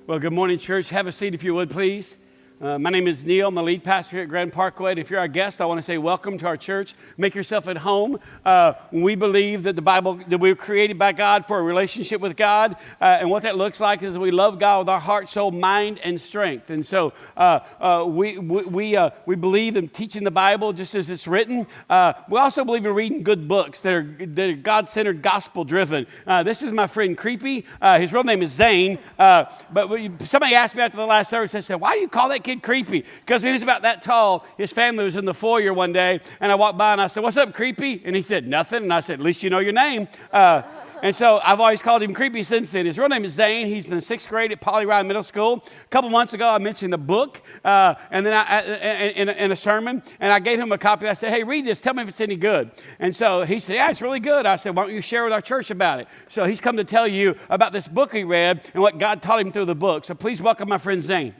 Well, good morning, church. Have a seat if you would, please. My name is Neil. I'm the lead pastor here at Grand Parkway. And if you're our guest, I want to say welcome to our church. Make yourself at home. We believe that that we were created by God for a relationship with God. And what that looks like is we love God with our heart, soul, mind, and strength. And so we believe in teaching the Bible just as it's written. We also believe in reading good books that are God-centered, gospel-driven. This is my friend Creepy. His real name is Zayne. But somebody asked me after the last service, they said, why do you call that kid Creepy? Because when he was about that tall, his family was in the foyer one day, and I walked by and I said, what's up, Creepy? And he said, nothing. And I said, at least you know your name. And so I've always called him Creepy since then. His real name is Zayne. He's in the 6th grade at Poly Ryan Middle School. A couple months ago, I mentioned the book, and then in a sermon, and I gave him a copy. I said, hey, read this. Tell me if it's any good. And so he said, yeah, it's really good. I said, why don't you share with our church about it? So he's come to tell you about this book he read and what God taught him through the book. So please welcome my friend Zayne.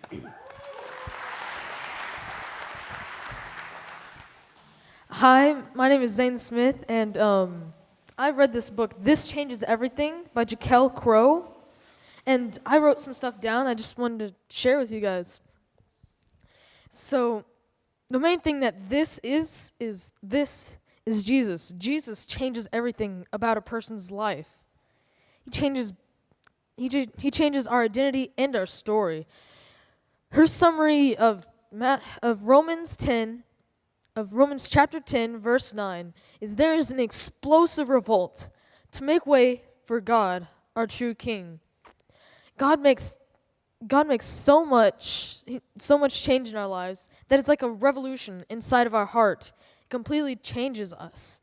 Hi, my name is Zayne Smith, and I've read this book, This Changes Everything, by Jaquel Crow, and I wrote some stuff down I just wanted to share with you guys. So, the main thing that this is Jesus. Jesus changes everything about a person's life. He changes our identity and our story. Her summary of Romans chapter 10, verse 9, is there is an explosive revolt to make way for God, our true King. God makes so much change in our lives that it's like a revolution inside of our heart. It completely changes us.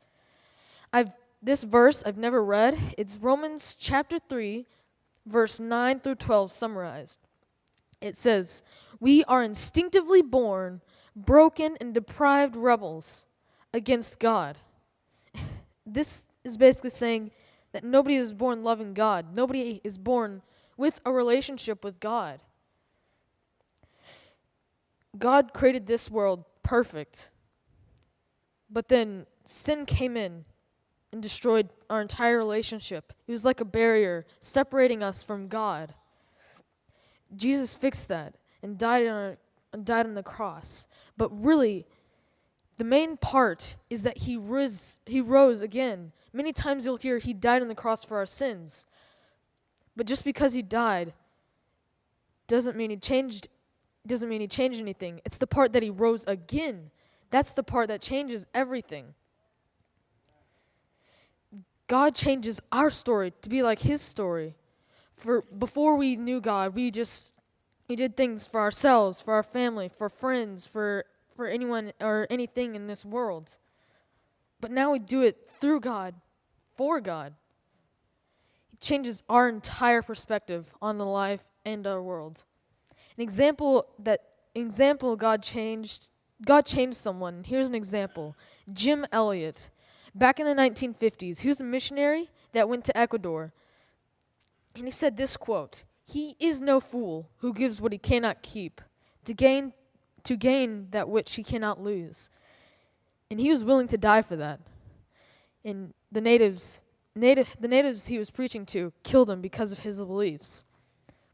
This verse I've never read. It's Romans chapter 3, verse 9 through 12 summarized. It says, "We are instinctively born broken and deprived rebels against God." This is basically saying that nobody is born loving God. Nobody is born with a relationship with God. God created this world perfect, but then sin came in and destroyed our entire relationship. It was like a barrier separating us from God. Jesus fixed that and died on the cross. But really, the main part is that he rose again. Many times you'll hear he died on the cross for our sins. But just because he died doesn't mean he changed anything. It's the part that he rose again. That's the part that changes everything. God changes our story to be like his story. For before we knew God, we did things for ourselves, for our family, for friends, for anyone or anything in this world. But now we do it through God, for God. He changes our entire perspective on the life and our world. An example God changed someone. Here's an example. Jim Elliot. Back in the 1950s, he was a missionary that went to Ecuador. And he said this quote, "He is no fool who gives what he cannot keep to gain that which he cannot lose." And he was willing to die for that. And the natives he was preaching to killed him because of his beliefs.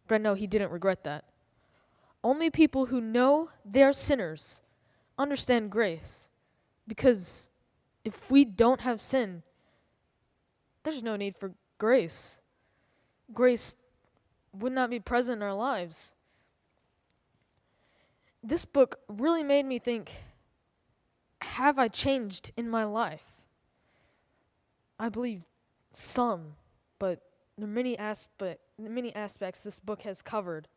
But I know he didn't regret that. Only people who know they're sinners understand grace. Because if we don't have sin, there's no need for grace. Grace would not be present in our lives. This book really made me think, have I changed in my life? I believe some, but there are many aspects this book has covered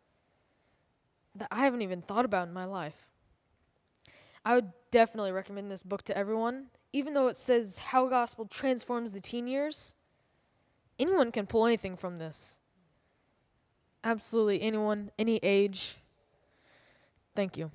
that I haven't even thought about in my life. I would definitely recommend this book to everyone. Even though it says how gospel transforms the teen years, anyone can pull anything from this. Absolutely anyone, any age. Thank you.